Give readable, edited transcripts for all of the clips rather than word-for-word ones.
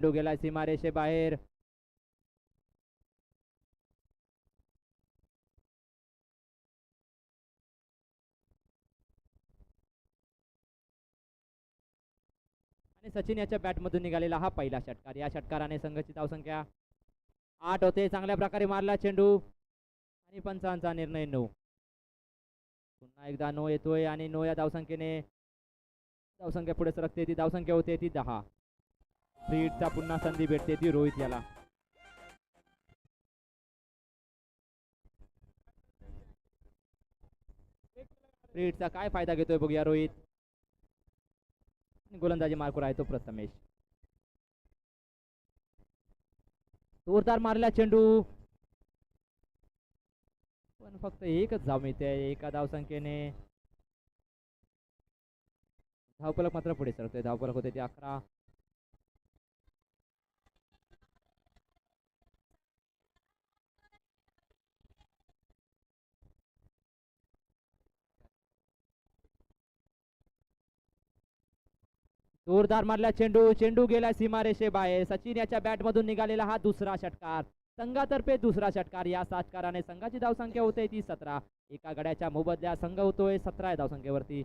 चेंडू गेला सीमारेषे बाहेर. आणि सचिन याच्या बॅटमधून निघालेला हा पहिला षटकार. या षटकाराने संघाची धावसंख्या 8 होते. चांगल्या प्रकारे मारला चेंडू आणि पंचांचा निर्णय 9. पुन्हा एकदा नो येतोय आणि नो या धावसंख्येने धावसंख्या पुढे सरकते. ती धावसंख्या होते ती 10. फ्रीडचा पुन्हा संधी भेटते ती रोहित याला. फ्रीडचा काय फायदा घेतोय बघूया रोहित. गोलंदाजी मार्कवर आहे तो प्रथमेश. जोरदार मारला चेंडू पण फक्त एकच धाव मिळते. एका धावसंख्येने धावफलक मात्र पुढे सरकतोय. धावफलक होते ते 11. जोरदार मारला चेंडू. चेंडू गेला सीमारेषे बाहेर. सचिन याच्या बॅटमधून निघालेला हा दुसरा षटकार. संघातर्फे दुसरा षटकार. या षटकाराने संघाची धावसंख्या होते ती 17. एका गड्याच्या मोबदल्या संघ होतोय 17 धावसंख्येवरती.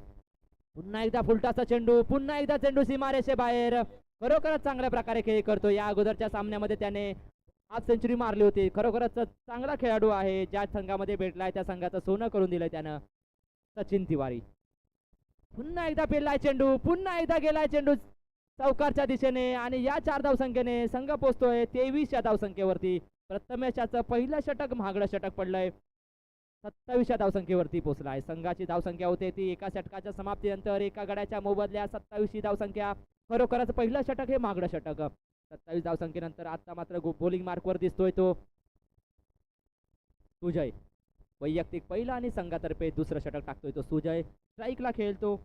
पुन्हा एकदा फुलटाचा चेंडू. पुन्हा एकदा चेंडू सीमारेषे बाहेर. खरोखरच चांगल्या प्रकारे खेळ करतो. या अगोदरच्या सामन्यामध्ये त्याने हाफ सेंचुरी मारली होती. खरोखरच चांगला खेळाडू आहे. ज्या संघामध्ये भेटलाय त्या संघाचं सोनं करून दिलंय त्यानं. सचिन तिवारी. पुन्हा एकदा पेललाय चेंडू. पुन्हा एकदा गेलाय चेंडू चौकारच्या दिशेने आणि या 4 धावसंख्येने संघ पोहोचतोय 23 या धावसंख्येवरती. प्रथमेशाचं पहिलं षटक महागडं षटक पडलंय. 27 धावसंख्येवरती पोहोचलाय. संघाची धावसंख्या होते ती एका षटकाच्या समाप्तीनंतर एका गड्याच्या मोबदल्या 27 धावसंख्या. खरोखरच पहिलं षटक हे महागडं षटक. 27 धावसंख्येनंतर आता मात्र बॉलिंग मार्कवर दिसतोय तो सुजय. वैयक्तिक पहिला आणि संघातर्फे दुसरं षटक टाकतोय तो सुजय. स्ट्राईकला खेळतो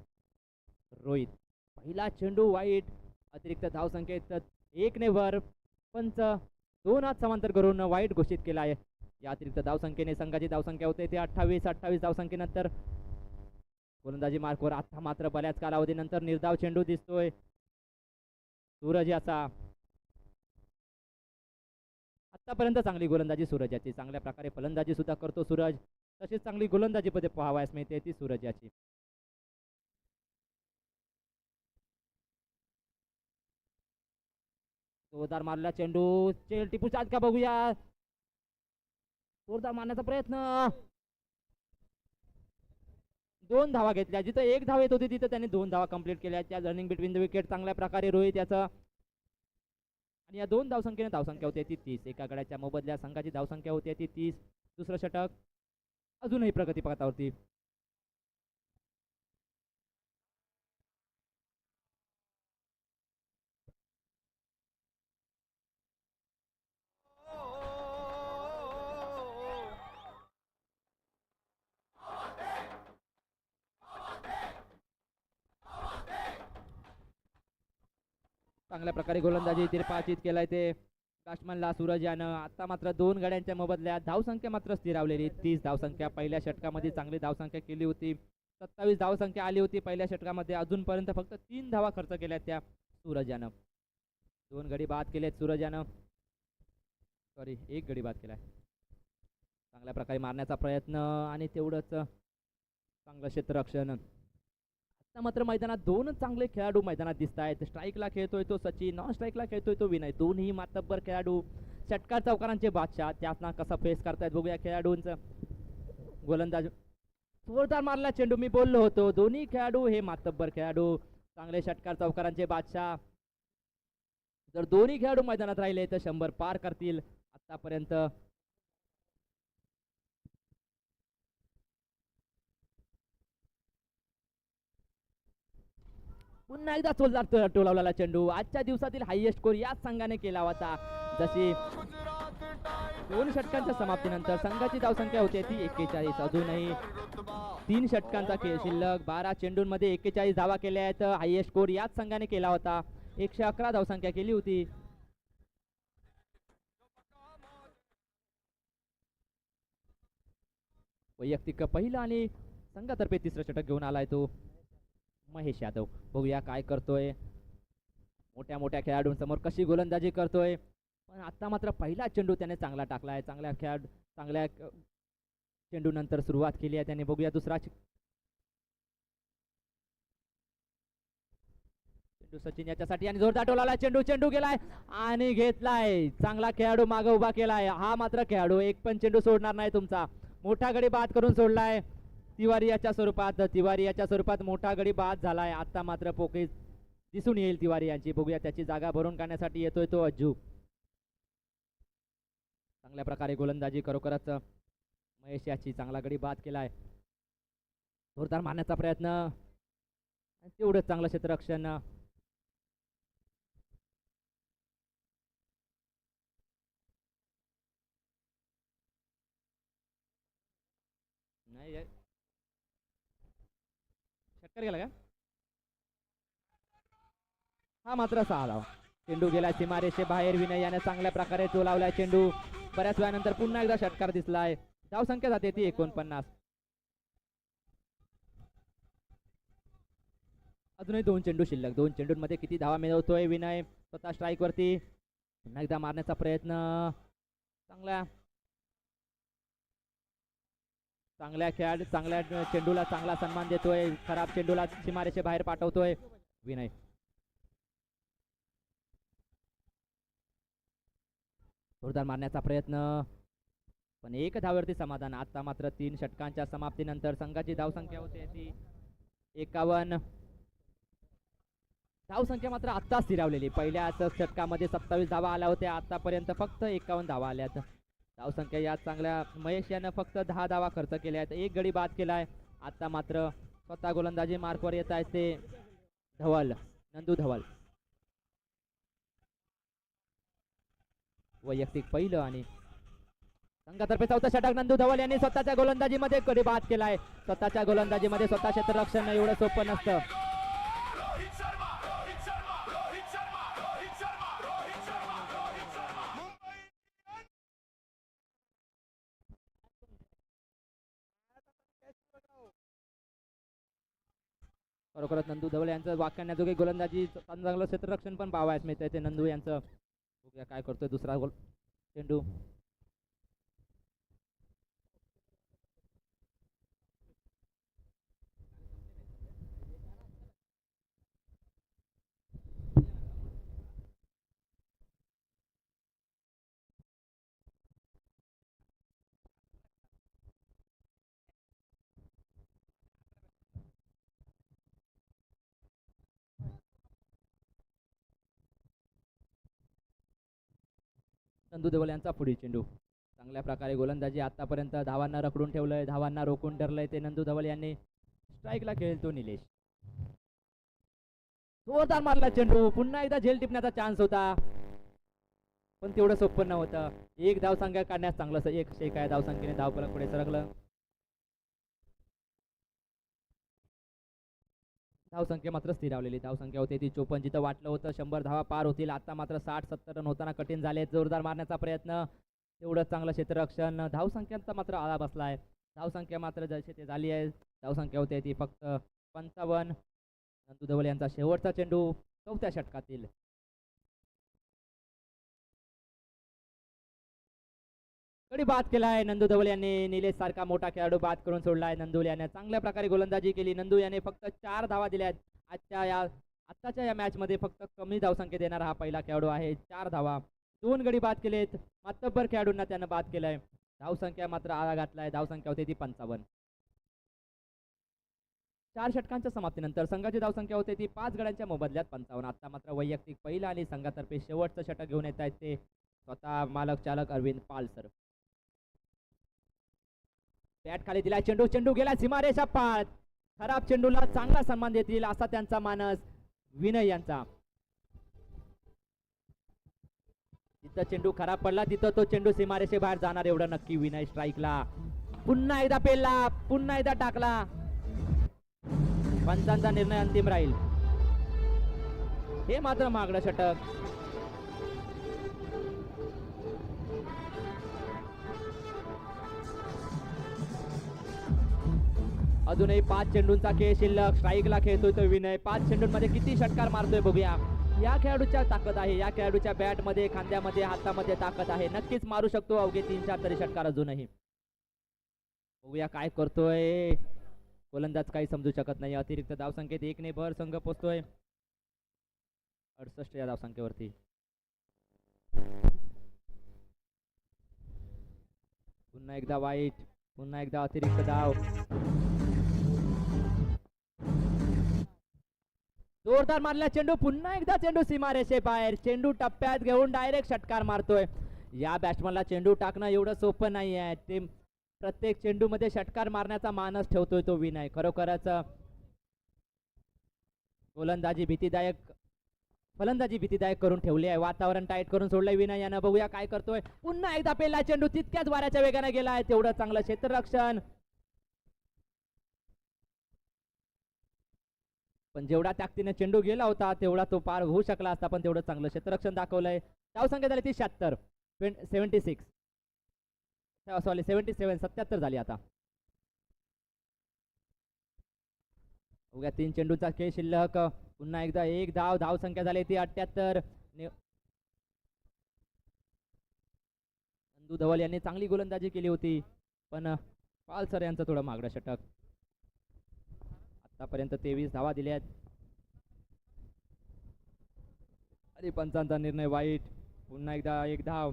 रोहित. पहिला चेंडू वाईट. अतिरिक्त धावसंख्येत 1 ने वर. पंच 2 हात समांतर करून वाईट घोषित केला आहे. या अतिरिक्त धावसंख्येने संघाची धावसंख्या होते ते 28 धावसंख्येनंतर गोलंदाजी मार्कवर. आता मात्र बऱ्याच कालावधीनंतर निर्धाव चेंडू दिसतोय सूरज याचा. आतापर्यंत चांगली गोलंदाजी सूरज याची. चांगल्या प्रकारे फलंदाजी सुद्धा करतो सूरज. तशीच चांगली गोलंदाजी मध्ये पाहावयास मिळते ती सूरज याची. जोरदार मारला चेंडू. टिपू चार्ज का बघूया. जोरदार मारण्याचा प्रयत्न. 2 धावा घेतल्या. जिथं 1 धाव येत होती तिथं त्याने 2 धावा कंप्लीट केल्या. त्या रनिंग बिटवीन द विकेट चांगल्या प्रकारे रोहित याचा. आणि या 2 धावसंख्येने धावसंख्या होती ती 30. एका गड्याच्या मोबदल्या संघाची धावसंख्या होती ती 30. दुसरं षटक अजूनही प्रगती पथावरती. चांगल्या प्रकारे गोलंदाजी तिरपाचित केलाय ते बॅट्समनला सूरज यानं. आता मात्र 2 गड्यांच्या मोबदल्या धावसंख्या मात्र स्थिरावलेली 30 धावसंख्या. पहिल्या षटकामध्ये चांगली धावसंख्या केली होती. 27 धावसंख्या आली होती पहिल्या षटकामध्ये. अजूनपर्यंत फक्त 3 धावा खर्च केल्या त्या सूरज यानं. 2 गडी बाद केलेत सूरज यानं. सॉरी 1 गडी बाद केलाय. चांगल्या प्रकारे मारण्याचा प्रयत्न आणि तेवढंच चांगलं क्षेत्ररक्षण. आता मात्र मैदानात 2 चांगले खेळाडू मैदानात दिसत आहेत. स्ट्राईकला खेळतोय तो सचिन. नॉन स्ट्राईकला खेळतोय तो विनय. दोन्ही मातब्बर खेळाडू. षटकार चौकारांचे बादशाह. त्यातना कसं फेस करतायत बघूया खेळाडूंचं. गोलंदाज जोरदार मारला चेंडू. मी बोललो होतो दोन्ही खेळाडू हे मातब्बर खेळाडू. चांगले षटकार चौकारांचे बादशाह. जर दोन्ही खेळाडू मैदानात राहिले तर 100 पार करतील आतापर्यंत. पुन्हा एकदा जोरदार टोलावलेला चेंडू. आजच्या दिवसातील हायएस्ट स्कोर याच संघाने केला होता. जशी 2 षटकांच्या समाप्तीनंतर संघाची धावसंख्या होती ती 41. अजूनही 3 षटकांचा खेळ शिल्लक. 12 चेंडूंमध्ये 41 धावा केल्या आहेत. हायएस्ट स्कोर याच संघाने केला होता. 111 धावसंख्या केली होती. वैयक्तिक पहिलं आणि संघातर्फे तिसरं षटक घेऊन आलाय तो महेश यादव. बघूया काय करतोय. मोठ्या मोठ्या खेळाडूंसमोर कशी गोलंदाजी करतोय, पण आता मात्र पहिला चेंडू त्याने चांगला टाकलाय. चांगल्या चेंडू नंतर सुरुवात केली आहे त्याने. बघूया दुसरा चेंडू सचिन याच्यासाठी आणि जोरदार टोलाला चेंडू गेलाय आणि घेतलाय. चांगला खेळाडू मागे उभा केलाय. हा मात्र खेळाडू एक पण चेंडू सोडणार नाही तुमचा. मोठा गडी बाद करून सोडलाय तिवारी याच्या स्वरूपात मोठा गडी बाद झालाय. आता मात्र पोके दिसून येईल तिवारी यांची. बघूया त्याची जागा भरून काढण्यासाठी येतोय तो अज्जू. चांगल्या प्रकारे गोलंदाजी खरोखरच महेश याची. चांगला गडी बाद केलाय. जोरदार मारण्याचा प्रयत्न, तेवढंच चांगलं क्षेत्ररक्षण. नाही षटकार गेला का? हा मात्र 6 धावा. चेंडू गेला सीमारेषे बाहेर. विनय याने चांगल्या प्रकारे चोलावलाय चेंडू. बऱ्याच वेळानंतर पुन्हा एकदा षटकार दिसलाय. धाव संख्या जाते ती 49. अजूनही 2 चेंडू शिल्लक. 2 चेंडूंमध्ये किती धावा मिळवतोय विनय. स्वतः स्ट्राईक वरती. पुन्हा एकदा मारण्याचा प्रयत्न. चांगल्या चेंडूला चांगला सन्मान देतोय. खराब चेंडूला सीमारेषे बाहेर पाठवतोय विनय. जोरदार मारण्याचा प्रयत्न, पण 1 धावेवरती समाधान. आता मात्र 3 षटकांच्या समाप्तीनंतर संघाची धावसंख्या होते ती 51. धावसंख्या मात्र आता स्थिरावलेली. पहिल्याच षटकामध्ये 27 धावा आल्या होत्या. आतापर्यंत फक्त 51 धावा आल्यात. धावसंख्या या चांगल्या. महेश यानं फक्त 10 धावा खर्च केल्या आहेत. 1 गडी बाद केलाय. आता मात्र स्वतः गोलंदाजी मार्कवर येत आहेत ते नंदू धवल. वैयक्तिक पहिलं आणि संघातर्फे 4था षटक. नंदू धवल यांनी स्वतःच्या गोलंदाजीमध्ये गडी बाद केलाय. स्वतःच्या गोलंदाजीमध्ये स्वतः क्षेत्ररक्षण एवढं सोपं नसतं. खरोखरच नंदू धवल यांचं वाकण्याजोगे गोलंदाजी, चांगलं क्षेत्ररक्षण पण पाहावयास मिळतंय ते नंदू यांचं. बघूया काय करतोय दुसरा चेंडू. नंदू धवल यांचा पुढील चेंडू. चांगल्या प्रकारे गोलंदाजी. आतापर्यंत धावांना रखडून ठेवलंय, धावांना रोखून धरलंय ते नंदू धवल यांनी. स्ट्राईकला खेळतो निलेश. जोरदार मारला चेंडू. पुन्हा एकदा झेल टिपण्याचा चान्स होता, पण तेवढं सोपं नव्हतं. 1 धावसंख्या काढण्यास चांगलं एक शेक आहे. धावसंख्येने धावफलक पुढे सरकलं. धावसंख्या मात्र स्थिरावलेली. धावसंख्या होती ती 54. जिथं वाटलं होतं 100 धावा पार होतील, आता मात्र 60-70 रन होताना कठीण झाले. जोरदार मारण्याचा प्रयत्न, तेवढंच चांगलं क्षेत्ररक्षण. धावसंख्यांचा मात्र आळा बसलाय. धावसंख्या मात्र जशी ते झाली आहे. धावसंख्या होती ती फक्त 55. नंदू धवल यांचा शेवटचा चेंडू 4थ्या षटकातील. गडी बाद केलाय नंदू धवल यांनी. निलेश सारखा मोठा खेळाडू बाद करून सोडलाय. नंदू याने चांगल्या प्रकारे गोलंदाजी केली. नंदू याने फक्त 4 धावा दिल्यात. आत्ताच्या या मॅच मध्ये फक्त कमी धावसंख्या देणारा हा पहिला खेळाडू आहे. 4 धावा, 2 गडी बाद केलेत. मातब्बर खेळाडूंना त्यानं बाद केलाय. धावसंख्या मात्र आळा घातलाय. धावसंख्या होती ती 55. 4 षटकांच्या समाप्तीनंतर संघाची धावसंख्या होते ती 5 गड्यांच्या मोबदल्यात 55. आता मात्र वैयक्तिक पहिला आणि संघातर्फे शेवटचं षटक घेऊन येत आहेत ते स्वतः मालक चालक अरविंद पाल सर. बॅट खाली दिला. चेंडू गेला सीमारेषा पार. खराब चेंडूला चांगला सन्मान देतील असा त्यांचा मानस विनय यांचा. जिथं चेंडू खराब पडला तिथं तो चेंडू सीमारेषे बाहेर जाणार एवढं नक्की. विनय स्ट्राईकला. पुन्हा एकदा पेलला, पुन्हा एकदा टाकला. पंचांचा निर्णय अंतिम राहील. हे मात्र मागणं षटक. अजूनही 5 चेंडूंचा खेळ शिल्लक. स्ट्राईकला खेळतोय तो विनय. 5 चेंडूंमध्ये किती षटकार मारतोय बघूया. या खेळाडूच्या ताकद आहे, या खेळाडूच्या बॅटमध्ये, खांद्यामध्ये, हातामध्ये ताकद आहे. नक्कीच मारू शकतो अवघे 3-4 तरी षटकार अजूनही. बघूया काय करतोय गोलंदाज, काही समजू शकत नाही. अतिरिक्त धावसंख्येत 1 ने भर संघ पोहोचतोय 68 या धावसंख्येवरती. पुन्हा एकदा वाईट, पुन्हा एकदा अतिरिक्त धाव. जोरदार मारला चेंडू, पुन्हा एकदा चेंडू सीमारेषे बाहेर. चेंडू टप्प्यात घेऊन डायरेक्ट षटकार मारतोय. या बॅट्समनला चेंडू टाकणं एवढं सोपं नाही आहे. ते प्रत्येक चेंडू मध्ये षटकार मारण्याचा मानस ठेवतोय तो विनय. खरोखरच गोलंदाजी भीतीदायक, फलंदाजी भीतीदायक करून ठेवली आहे. वातावरण टाईट करून सोडलंय विनय यानं. बघूया काय करतोय. पुन्हा एकदा पेला चेंडू, तितक्याच वाऱ्याच्या वेगाने गेलाय. तेवढं चांगलं क्षेत्ररक्षण, पण जेवढा ताकदीने चेंडू गेला होता तेवढा तो पार होऊ शकला असता, पण तेवढं चांगलं क्षेत्ररक्षण दाखवलंय. धावसंख्या झाली ती 76, 76 सॉरी 77, 77 झाली आता. उद्या 3 चेंडूचा खेळ शिल्लक. पुन्हा एकदा 1 धाव, धावसंख्या झाली ती 78. नंदू धवल यांनी चांगली गोलंदाजी केली होती, पण पालसर यांचं थोडं मागडं षटक. आतापर्यंत 23 धावा दिल्यात. आणि पंचांचा निर्णय वाईट. पुन्हा एकदा 1 धाव.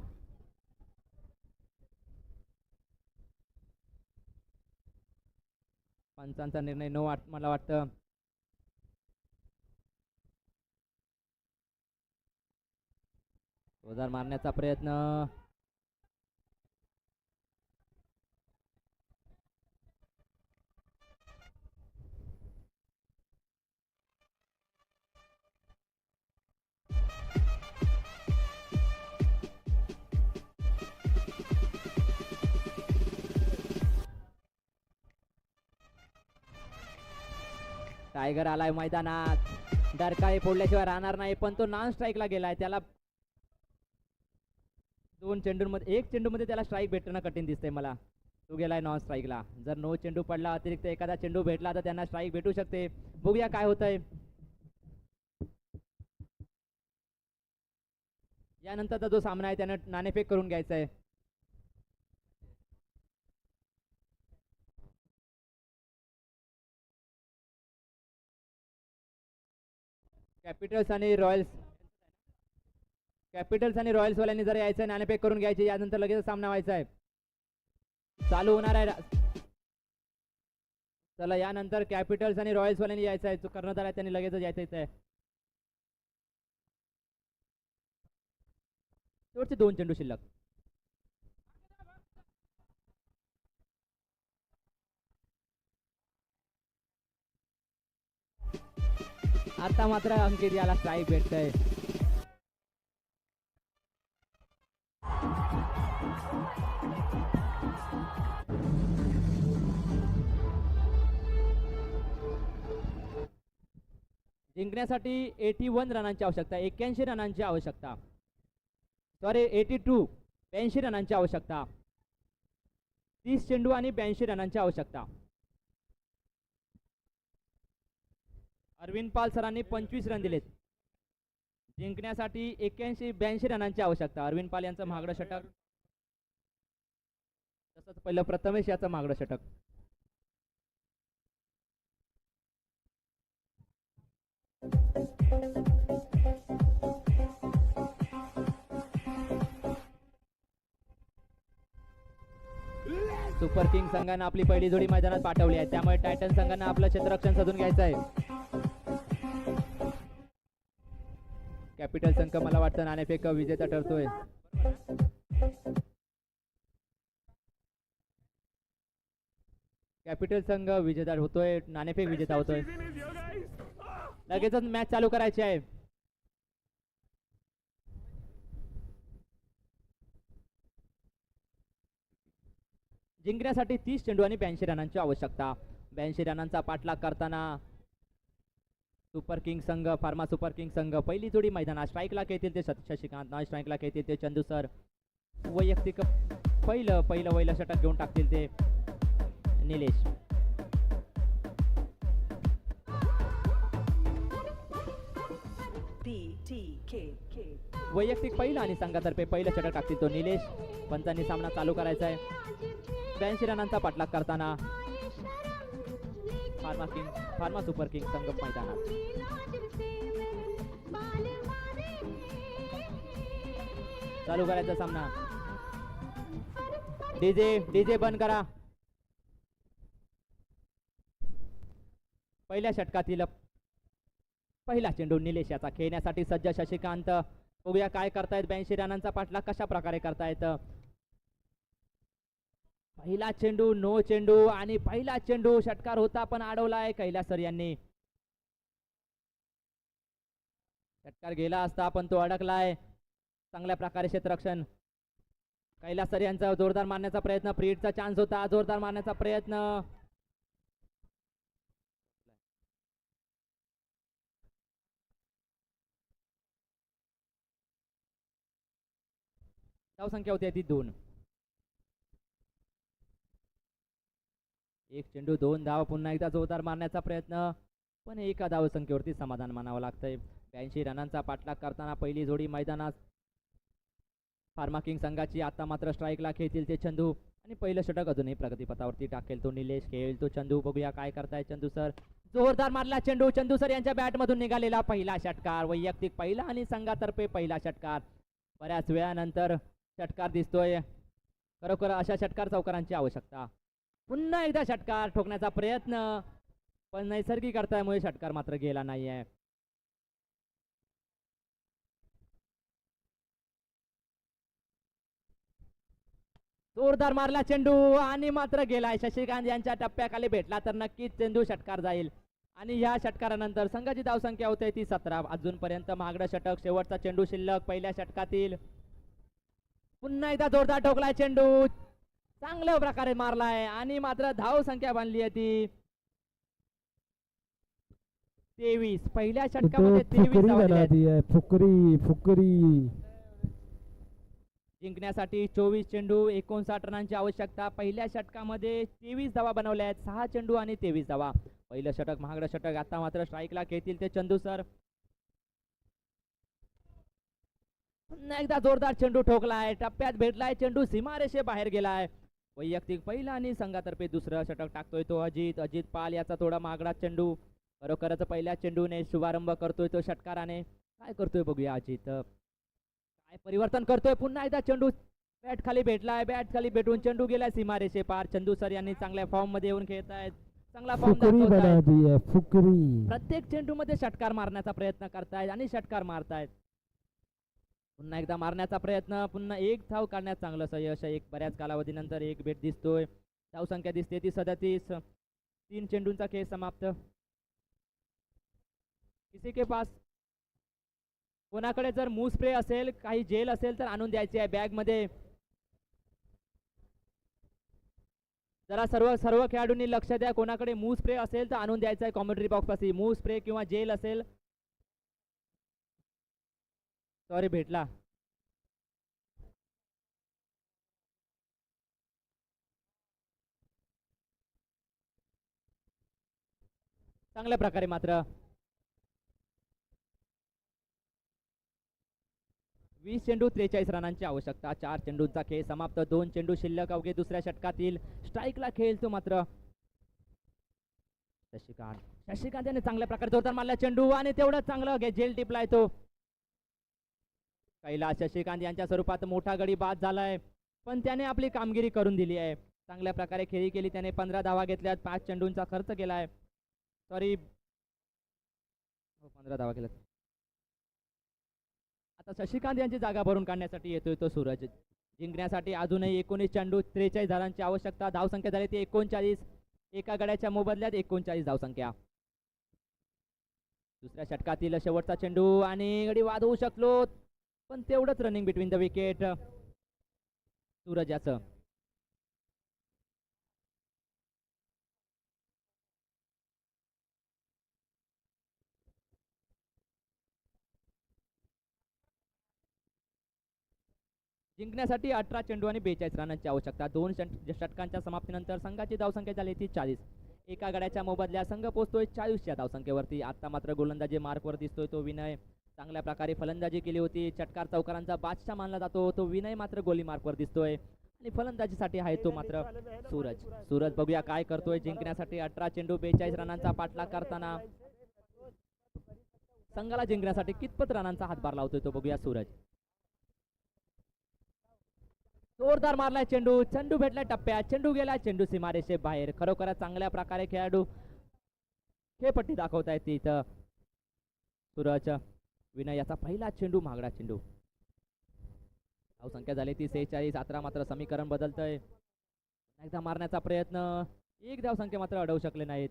पंचांचा निर्णय नो मला वाटतं. जोरदार मारण्याचा प्रयत्न. टायगर आलाय मैदानात. डरकाळी फोडल्याशिवाय राहणार नाही, पण तो नॉन स्ट्राईकला गेलाय. त्याला 2 चेंडूंमध्ये 1 चेंडूमध्ये त्याला स्ट्राईक भेटणं कठीण दिसतंय मला. तो गेलाय नॉन स्ट्राईकला. जर 9 चेंडू पडला, अतिरिक्त एखादा चेंडू भेटला तर त्यांना स्ट्राईक भेटू शकते. बघूया काय होतंय. यानंतरचा जो सामना आहे त्यानं नाणेफेक करून घ्यायचा आहे. कॅपिटल्स आणि रॉयल्स वाल्यांनी जर यायचं आहे, नाणेफेक करून घ्यायचे. यानंतर लगेच सामना व्हायचा आहे, चालू होणार आहे. चला, यानंतर कॅपिटल्स आणि रॉयल्स वाल्यांनी यायचं आहे. जो कर्णधार आहे त्यांनी लगेच यायचं आहे. शेवटचे 2 चेंडू शिल्लक. आता मात्र अंकित याला स्ट्राईक भेटतंय. जिंकण्यासाठी 81 रनांची आवश्यकता, 81 रनांची आवश्यकता. सॉरी 82, 82 रनांची आवश्यकता. 30 चेंडू आणि 82 रनांची आवश्यकता. अरविंद पाल सरांनी 25 रन दिलेत. जिंकण्यासाठी 81-82 रनांची आवश्यकता. अरविंद पाल यांचं महागडं षटक, तसंच पहिलं प्रथमेश याचं महागडं षटक. सुपर किंग संघानं आपली पहिली जोडी मैदानात पाठवली आहे, त्यामुळे टायटन संघानं आपलं क्षेत्ररक्षण साधून घ्यायचं आहे. कॅपिटल संघ मला वाटतं नाणेफेक विजेता ठरतोय. कॅपिटल संघ विजेता होतोय, नाणेफेक विजेता होतोय. लगेचच मॅच चालू करायची आहे. जिंकण्यासाठी 30 चेंडू आणि 82 रनांची आवश्यकता. 82 रनांचा पाठलाग करताना सुपर किंग संघ, फार्मा सुपर किंग संघ पहिली जोडी मैदानात. स्ट्राईकला खेळतील ते शशिकांत, नॉन स्ट्राईकला खेळतील ते चंदू सर. वैयक्तिक पहिलं षटक घेऊन टाकतील ते निलेश. BT वैयक्तिक पहिला आणि संघातर्फे पहिलं षटक टाकतील तो निलेश. पंचांनी सामना चालू करायचा आहे. 82 रनांचा पाठलाग करताना फार्मा सुपर किंग संघ मैदानात. चालू करायचा सामना. डीजे बंद करा. पहिल्या षटकातील पहिला चेंडू निलेश याचा खेळण्यासाठी सज्ज शशिकांत. बघूया काय करतायत. 82 रनांचा पाठलाग कशा प्रकारे करतायत. पहिला चेंडू नो चेंडू आणि पहिला चेंडू षटकार होता पण अडवलाय कैलास सर यांनी. षटकार गेला असता पण तो अडकलाय. चांगल्या प्रकारे क्षेत्ररक्षण. कैलास सर यांचा जोरदार मारण्याचा प्रयत्न. फ्रीडचा चान्स होता. जोरदार मारण्याचा प्रयत्न. धावसंख्या होती ती 2. एक चेंडू 2 धाव. पुन्हा एकदा जोरदार मारण्याचा प्रयत्न पण एका धावसंख्येवरती समाधान मानावं लागतंय. 82 रनांचा पाठलाग करताना पहिली जोडी मैदानात. फार्मा किंग संघाची आता मात्र स्ट्राईकला खेळतील ते चंदू आणि पहिलं षटक अजूनही प्रगतीपथावरती टाकेल तो निलेश. खेळेल तो चंदू. बघूया काय करताय चंदू सर. जोरदार मारला चेंडू. चंदू सर यांच्या बॅट मधून निघालेला पहिला षटकार. वैयक्तिक पहिला आणि संघातर्फे पहिला षटकार. बऱ्याच वेळानंतर षटकार दिसतोय. खरोखर अशा षटकार चौकारांची आवश्यकता. पुन्हा एकदा षटकार ठोकण्याचा प्रयत्न पण नैसर्गिक अडथळ्यामुळे षटकार मात्र गेला नाहीये. जोरदार मारला चेंडू आणि मात्र गेलाय. शशिकांत यांच्या टप्प्याखाली भेटला तर नक्कीच चेंडू षटकार जाईल आणि या षटकारानंतर संघाची धावसंख्या होते ती 17. अजूनपर्यंत महागडं षटक. शेवटचा चेंडू शिल्लक पहिल्या षटकातील. पुन्हा एकदा जोरदार ठोकलाय चेंडू. चांगल्या प्रकारे मारलाय आणि मात्र धाव संख्या बांधली आहे ती 23. पहिल्या षटकामध्ये 23 जिंकण्यासाठी 24 चेंडू 59 रनांची आवश्यकता. पहिल्या षटकामध्ये 23 धावा बनवल्या आहेत. 6 चेंडू आणि 23 धावा. पहिलं षटक महागडं षटक. आता मात्र स्ट्राईकला खेळतील ते चंदू सर. पुन्हा एकदा जोरदार चेंडू ठोकलाय. टप्प्यात भेटलाय चेंडू. सीमारेषे बाहेर गेलाय. वैयक्तिक पहिला आणि संघातर्फे दुसरं षटक टाकतोय तो अजित पाल याचा थोडा महागडा चेंडू. खरोखरच पहिल्या चेंडूने शुभारंभ करतोय तो षटकाराने. काय करतोय बघूया अजित. काय परिवर्तन करतोय. पुन्हा एकदा चेंडू बॅट खाली भेटलाय. बॅट खाली भेटून चेंडू गेलाय सीमारेषे पार. चंदू सर यांनी चांगल्या फॉर्म मध्ये येऊन खेळतायत. चांगला फॉर्म दाखवतायत. प्रत्येक चेंडू मध्ये षटकार मारण्याचा प्रयत्न करतायत आणि षटकार मारतायत. पुन्हा एकदा मारण्याचा प्रयत्न. पुन्हा एक धाव काढण्यात चांगलं यश. एक बऱ्याच कालावधीनंतर एक भेट दिसतोय. धावसंख्या दिसते ती 37. 3 चेंडूंचा खेळ समाप्त. किसी के पास कोणाकडे जर मूव स्प्रे असेल काही जेल असेल तर आणून द्यायची आहे बॅग मध्ये. जरा सर्व खेळाडूंनी लक्ष द्या. कोणाकडे मूव स्प्रे असेल तर आणून द्यायचा आहे कॉमेंट्री बॉक्स पाशी. मूव स्प्रे किंवा जेल असेल. सॉरी भेटला. चांगल्या प्रकारे मात्र 20 चेंडू 43 रनांची आवश्यकता. 4 चेंडूंचा खेळ समाप्त. 2 चेंडू शिल्लक अवघे दुसऱ्या षटकातील. स्ट्राईकला खेळतो मात्र शशिकांत याने चांगल्या प्रकारे जोरदार मारला चेंडू आणि तेवढं चांगलं जेल टिपलाय तो. कैलास शशिकांत यांच्या स्वरूपात मोठा गडी बाद झालाय पण त्याने आपली कामगिरी करून दिली आहे. चांगल्या प्रकारे खेळी केली त्याने. 15 धावा घेतल्यात. 5 चेंडूंचा खर्च केलाय. सॉरी 15 धावा केल्यात. आता शशिकांत यांची जागा भरून काढण्यासाठी येतोय तो सूरज. जिंकण्यासाठी अजूनही 19 चेंडू 43 धावांची आवश्यकता. धावसंख्या झाली ती 39. एका गड्याच्या मोबदल्यात 39 धावसंख्या. दुसऱ्या षटकातील शेवटचा चेंडू आणि गडी वाजवू शकलो पण तेवढंच running between the wicket Suraj याचं. जिंकण्यासाठी 18 चेंडू आणि 42 रनांची आवश्यकता. 2 षटकांच्या समाप्तीनंतर संघाची धावसंख्या झाली ती 40. एका गड्याच्या मोबदल्या संघ पोहोचतोय 40 च्या धावसंख्येवरती. आता मात्र गोलंदाजी मार्कवर दिसतोय तो विनय. चांगल्या प्रकारे फलंदाजी केली होती. षटकार चौकारांचा बादशाह मानला जातो तो विनय मात्र गोली मार्कवर दिसतोय आणि फलंदाजीसाठी आहे तो मात्र सूरज बघूया काय करतोय. जिंकण्यासाठी 18 चेंडू 42 रनांचा पाठलाग करताना संघाला जिंकण्यासाठी कितपत रनांचा हातभार लावतोय तो बघूया सूरज. जोरदार मारलाय चेंडू. चेंडू भेटलाय टप्प्यात. चेंडू गेला. चेंडू सीमारेषे बाहेर. खरोखरच चांगल्या प्रकारे खेळाडू खेळपट्टी दाखवतायत तिथं. सूरज विनय याचा पहिला चेंडू महागडा चेंडू. धावसंख्या झाली ती 46. 17 मात्र समीकरण बदलतंय. एकदा मारण्याचा प्रयत्न. एक धावसंख्या मात्र अडवू शकले नाहीत.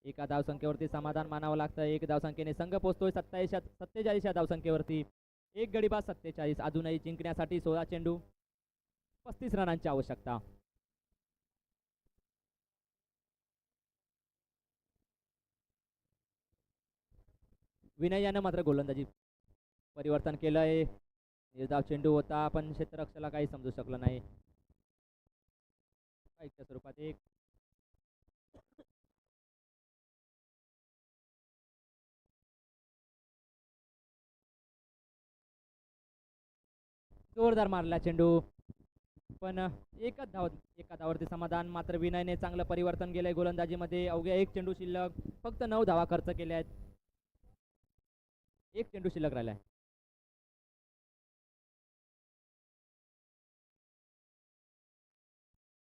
एका धावसंख्येवरती समाधान मानावं लागतं. एक धावसंख्येने संघ पोहोचतोय 47 या धावसंख्येवरती. एक गडी बाद 47. अजूनही जिंकण्यासाठी 16 चेंडू 35 रनांची आवश्यकता. विनय यानं मात्र गोलंदाजी परिवर्तन केलंय. निर्धाव चेंडू होता पण क्षेत्ररक्षकाला काही समजू शकलं नाही. स्वरूपात एक जोरदार मारला चेंडू पण एका धावावरती समाधान. मात्र विनयने चांगलं परिवर्तन केलंय गोलंदाजीमध्ये. अवघ्या एक चेंडू शिल्लक. फक्त 9 धावा खर्च केल्या आहेत. एक चेंडू शिल्लक राहिलाय.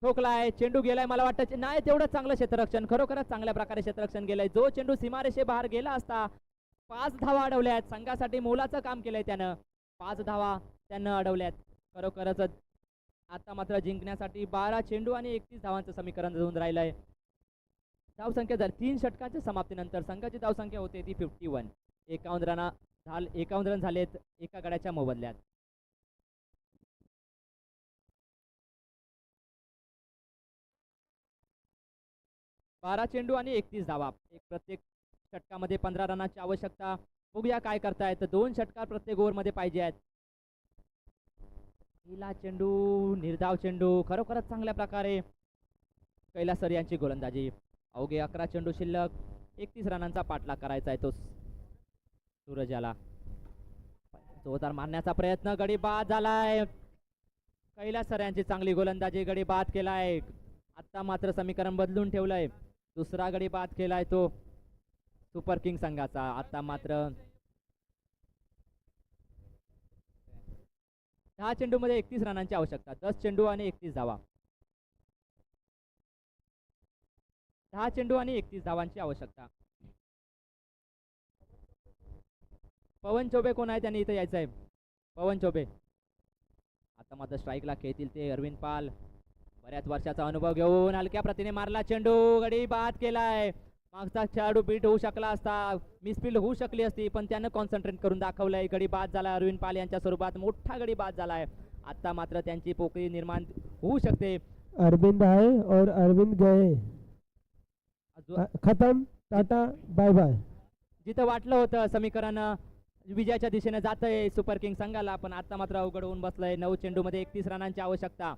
ठोकलाय. चेंडू गेलाय. मला वाटतं नाही तेवढं चांगलं क्षेत्ररक्षण. खरोखरच चांगल्या प्रकारे क्षेत्ररक्षण गेलंय. जो चेंडू सीमारेषे बाहेर गेला असता. 5 धावा अडवल्यात. संघासाठी मोलाचं काम केलंय त्यानं. 5 धावा त्यानं अडवल्यात. खरोखरच आता मात्र जिंकण्यासाठी 12 चेंडू आणि 31 धावांचं समीकरण होऊन राहिलंय. धावसंख्या जर 3 षटकांच्या समाप्तीनंतर संघाची धावसंख्या होते ती 51. 51 रन झालेत एका गड्याच्या मोबदल्यात. बारा चेंडू आणि 31 धावा. प्रत्येक षटकामध्ये 15 रनांची आवश्यकता. बघूया काय करतायत. 2 षटकार प्रत्येक ओव्हरमध्ये पाहिजे आहेत. पहिला चेंडू निर्धाव चेंडू. खरोखरच चांगल्या प्रकारे कैलास सर यांची गोलंदाजी. अवघे 11 चेंडू शिल्लक. 31 रनांचा पाठलाग करायचा आहे तो सूरज याला. जोरदार मारण्याचा प्रयत्न. गडी बाद झालाय. कैलास सर यांची चांगली गोलंदाजी. गडी बाद केलाय. आता मात्र समीकरण बदलून ठेवलंय. दुसरा गडी बाद केलाय तो सुपर किंग संघाचा. आता मात्र 10 चेंडू मध्ये 31 रनांची आवश्यकता. 10 चेंडू आणि 31 धावा. 10 चेंडू आणि 31 धावांची आवश्यकता. पवन चौबे कोण आहे त्यांनी इथे यायचं आहे. पवन चौबे आता मात्र स्ट्राईकला खेळतील ते अरविंद पाल. बऱ्याच वर्षाचा अनुभव घेऊन हलक्या प्रतीने मारला चेंडू. गडी बाद केलाय. मागचा खेळाडू बीट होऊ शकला असता. मिसफिल्ड होऊ शकली असती पण त्यानं कॉन्सन्ट्रेट करून दाखवलंय. गडी बाद झाला अरविंद पाल यांच्या स्वरूपात. मोठा गडी बाद झालाय. आता मात्र त्यांची पोकळी निर्माण होऊ शकते. अरविंद आहे और अरविंद गए. खतम. Tata bye bye. जिथं वाटलं होतं समीकरण विजयाच्या दिशेने जातंय सुपर किंग संघाला पण आता मात्र अवघड होऊन बसलंय. 9 चेंडू मध्ये 31 रनांची आवश्यकता.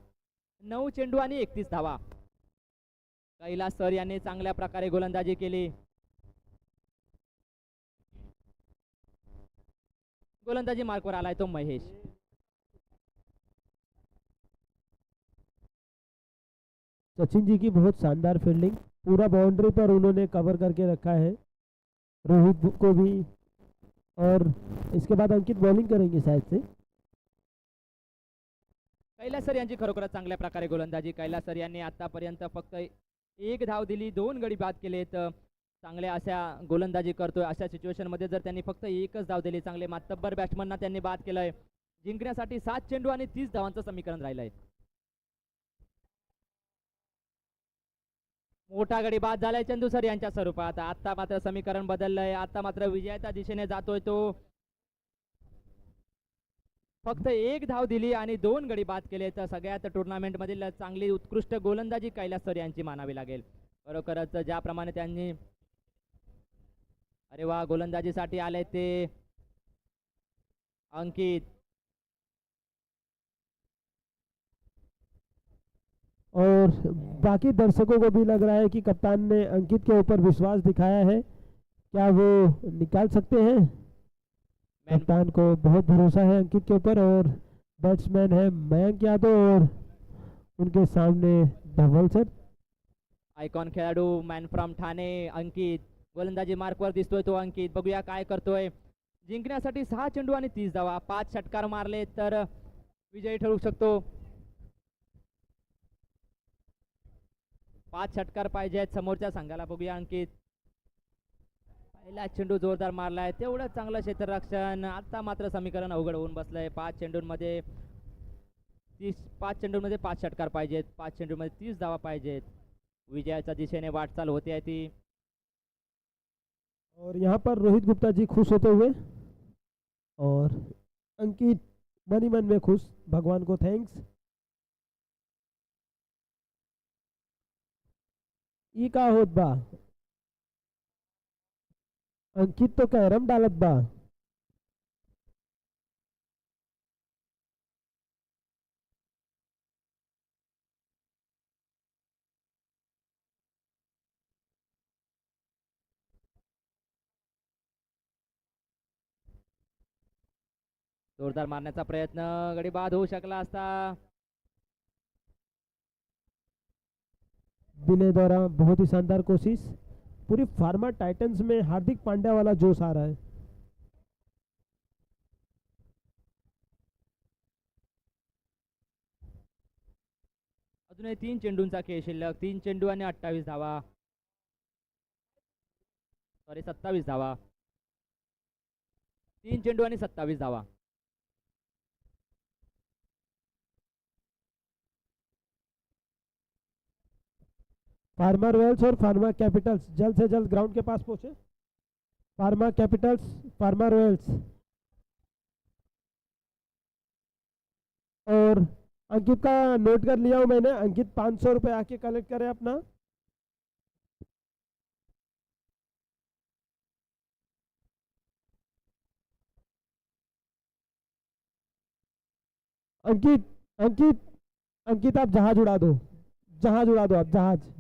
9 चेंडू आणि 31 धावा. कैलास सर यांनी चांगल्या प्रकारे गोलंदाजी केली. गोलंदाजी मार्कवर आलाय तो महेश. सचिन जी की बहुत शानदार फील्डिंग. पूरा बाउंड्री पर उन्होंने कवर करके रखा है रोहित को भी. और इसके बाद अंकित बॉलिंग करेंगे शायद से. कैलास सर यांची खरोखरच चांगल्या प्रकारे गोलंदाजी. कैलास सर यांनी आतापर्यंत फक्त 1 धाव दिली. 2 गडी बाद केलेत. चांगल्या अशा गोलंदाजी करतोय. अशा सिच्युएशन मध्ये जर त्यांनी फक्त 1च धाव दिली. चांगले मातब्बर बॅट्समनना त्यांनी बाद केलंय. जिंकण्यासाठी 7 चेंडू आणि 30 धावांचं समीकरण राहिलंय. मोठा गडी बाद झालाय चंदू सर यांच्या स्वरूपात. आता मात्र समीकरण बदललंय. आता मात्र विजयाच्या दिशेने जातोय तो. फक्त 1 धाव दिली आणि 2 गडी बाद केले तर सगळ्यात टुर्नामेंट मधील चांगली उत्कृष्ट गोलंदाजी कैलास सर यांची मानावी लागेल. खरोखरच ज्याप्रमाणे त्यांनी अरे वा गोलंदाजीसाठी आले ते अंकित. और बाकी दर्शकों को भी लग रहा है कि कप्तान ने अंकित के ऊपर विश्वास दिखाया है. क्या वो निकाल सकते हैं. मैन कप्तान को बहुत भरोसा है अंकित के ऊपर, और बैट्समैन है मयंक यादव और उनके सामने धवल सर। आयकॉन खेळाडू मॅन फ्रॉम ठाणे अंकित गोलंदाजी मार्कवर दिसतोय तो अंकित. बघूया काय करतोय. जिंकण्यासाठी 6 चेंडू आणि 30 धावा. 5 षटकार मारले तर विजयी ठरू शकतो. 5 षटकार पाहिजेत समोरच्या संघाला. बघूया अंकित. पहिला चेंडू जोरदार मारलाय, तेवढं चांगलं क्षेत्ररक्षण. आता मात्र समीकरण अवघड होऊन बसलंय. 5 चेंडूंमध्ये 5 षटकार पाहिजेत. 5 चेंडूमध्ये 30 धावा पाहिजेत. विजयाच्या दिशेने वाटचाल होते आहे ती. और यहाँ पर रोहित गुप्ता जी खुश होते हुए, और अंकित मन ही मन में खुश, भगवान को थैंक्स। ई का होत बा, अंकित तो कैरम डालत बा। जोरदार मारण्याचा प्रयत्न, गडी बाद होऊ शकला असता. विनय द्वारा बहुत ही शानदार कोशिश। पूरी फार्मा टाइटंस में हार्दिक पांड्या वाला जोश आ रहा है। अजूनही 3 चेंडूंचा खेळ शिल्लक. 3 चेंडू आणि 28 धावा. सॉरी 27 धावा. 3 चेंडू आणि 27 धावा. फार्मा रॉयल्स और फार्मा कैपिटल्स जल्द से जल्द ग्राउंड के पास पहुंचे। Pharma Capitals, pharma Royals. और अंकित का नोट कर लिया हूं मैंने, अंकित 500 रुपये आके कलेक्ट करें अपना। अंकित अंकित अंकित आप जहाज उड़ा दो, जहाज उड़ा दो आप, जहाज।